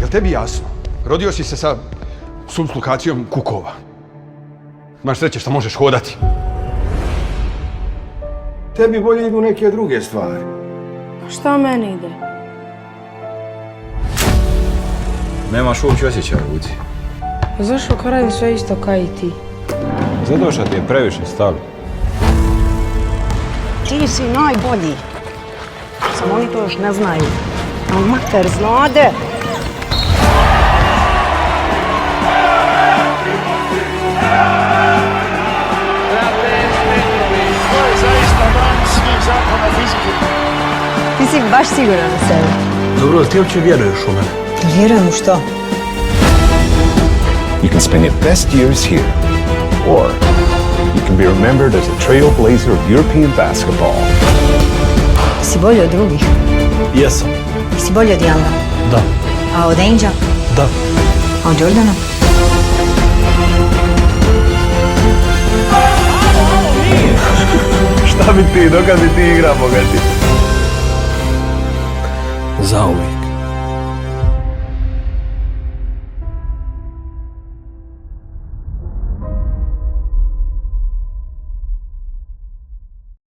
Jel tebi jasno? Rodio si se sa sublukacijom kukova. Imaš sreće što možeš hodati. Tebi bolje idu neke druge stvari. Šta meni ide? Nemaš uopće osjećaja, Luci. Zašto radim sve isto kao i ti? Zato što ti je previše stalo. Ti si najbolji. Samo oni to još ne znaju. A mater znade. Ti si baš siguran u sebe. Dobro, ti uopće vjeruješ u mene? Vjerujem u što? You can spend your best years here, or you can be remembered as a trailblazer of European basketball. Si bolji od drugih. Jesam. Si bolji od Younga. Da. A od Ainge? Da. A od Jordana? Šta bi ti, dokad bi ti igrao, bogati? Zauvijek.